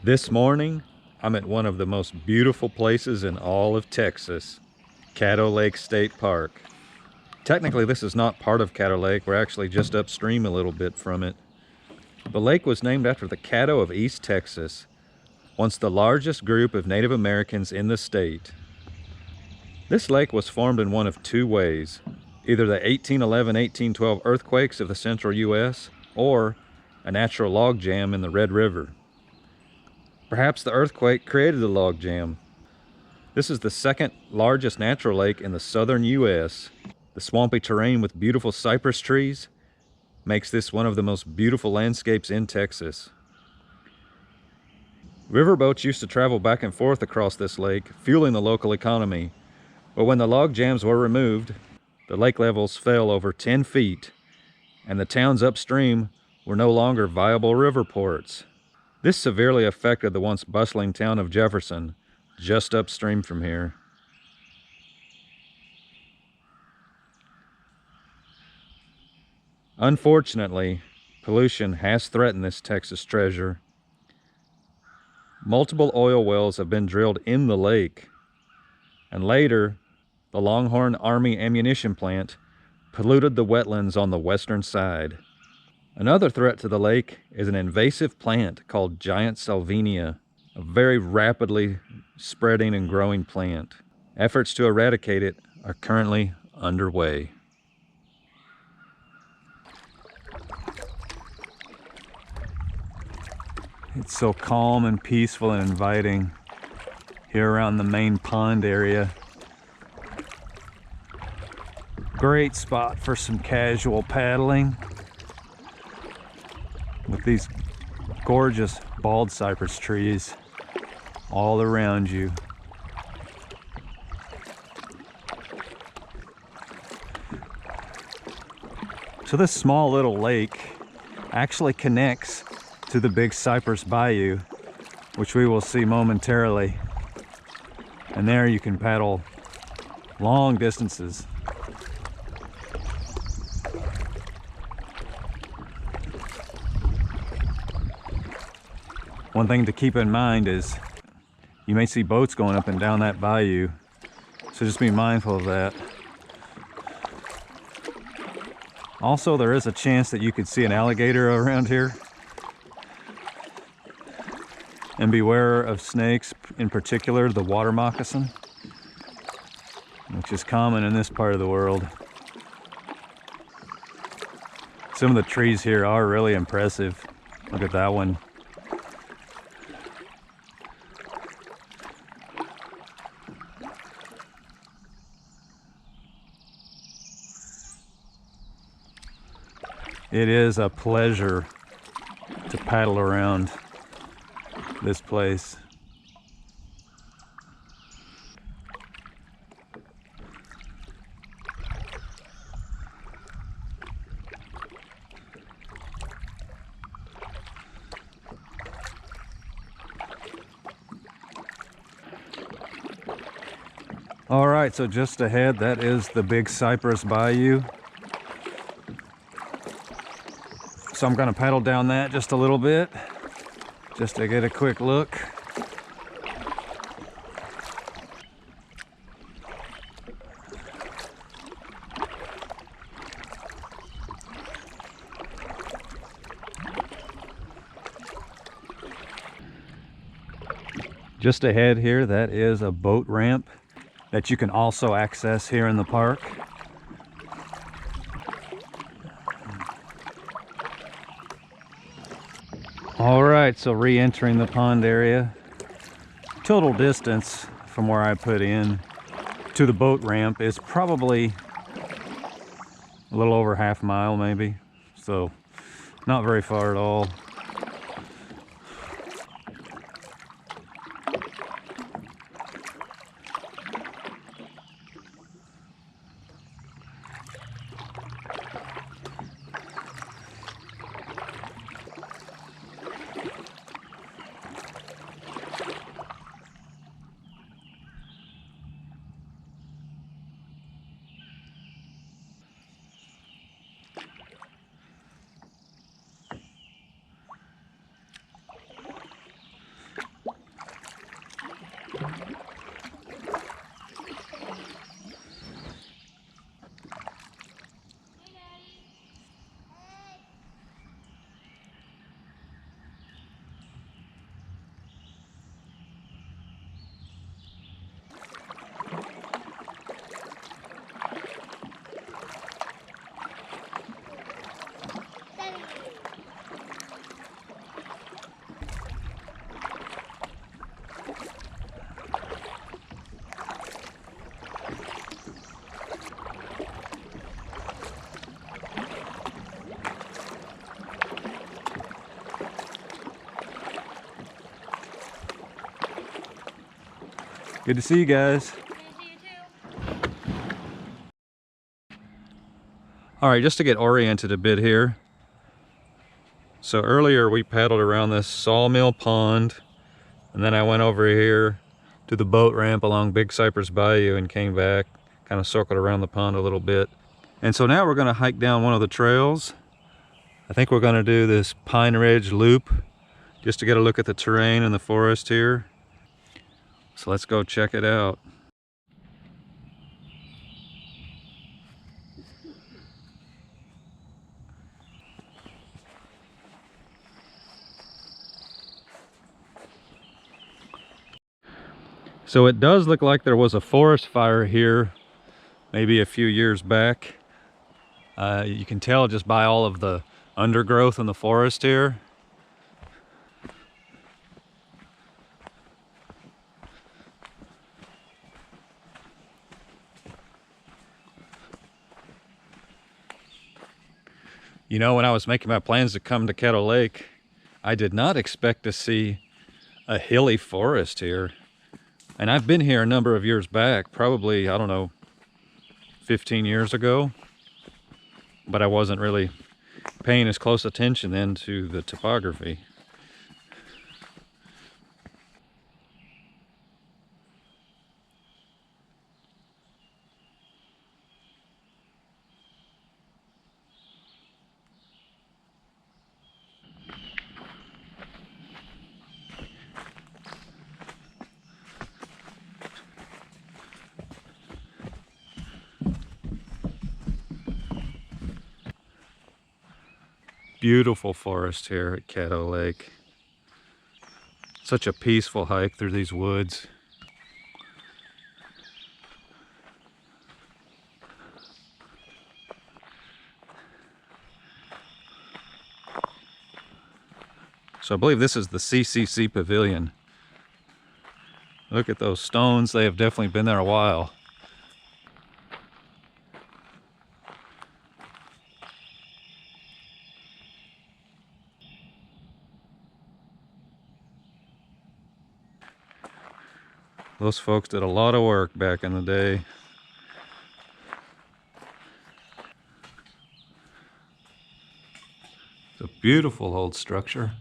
This morning, I'm at one of the most beautiful places in all of Texas, Caddo Lake State Park. Technically, this is not part of Caddo Lake. We're actually just upstream a little bit from it. The lake was named after the Caddo of East Texas, once the largest group of Native Americans in the state. This lake was formed in one of two ways, either the 1811-1812 earthquakes of the central U.S. or a natural log jam in the Red River. Perhaps the earthquake created the log jam. This is the second largest natural lake in the southern U.S. The swampy terrain with beautiful cypress trees makes this one of the most beautiful landscapes in Texas. Riverboats used to travel back and forth across this lake, fueling the local economy. But when the log jams were removed, the lake levels fell over 10 feet, and the towns upstream were no longer viable river ports. This severely affected the once bustling town of Jefferson, just upstream from here. Unfortunately, pollution has threatened this Texas treasure. Multiple oil wells have been drilled in the lake, and later, the Longhorn Army ammunition plant polluted the wetlands on the western side. Another threat to the lake is an invasive plant called giant salvinia, a very rapidly spreading and growing plant. Efforts to eradicate it are currently underway. It's so calm and peaceful and inviting here around the main pond area. Great spot for some casual paddling with these gorgeous bald cypress trees all around you. So this small little lake actually connects to the Big Cypress Bayou, which we will see momentarily. And there you can paddle long distances. One thing to keep in mind is you may see boats going up and down that bayou, so just be mindful of that. Also, there is a chance that you could see an alligator around here. And beware of snakes, in particular the water moccasin, which is common in this part of the world. Some of the trees here are really impressive. Look at that one. It is a pleasure to paddle around this place. All right, so just ahead, that is the Big Cypress Bayou. So I'm gonna paddle down that just a little bit, just to get a quick look. Just ahead here, that is a boat ramp that you can also access here in the park. All right, so re-entering the pond area. Total distance from where I put in to the boat ramp is probably a little over half mile maybe. So not very far at all. Good to see you guys. Good to see you too. All right, just to get oriented a bit here. So earlier we paddled around this sawmill pond, and then I went over here to the boat ramp along Big Cypress Bayou and came back, kind of circled around the pond a little bit. And so now we're going to hike down one of the trails. I think we're going to do this Pine Ridge Loop just to get a look at the terrain and the forest here. So let's go check it out. So it does look like there was a forest fire here maybe a few years back. You can tell just by all of the undergrowth in the forest here. You know, when I was making my plans to come to Caddo Lake, I did not expect to see a hilly forest here. And I've been here a number of years back, probably, I don't know, 15 years ago. But I wasn't really paying as close attention then to the topography. Beautiful forest here at Caddo Lake. Such a peaceful hike through these woods. So I believe this is the CCC Pavilion. Look at those stones. They have definitely been there a while. Those folks did a lot of work back in the day. It's a beautiful old structure.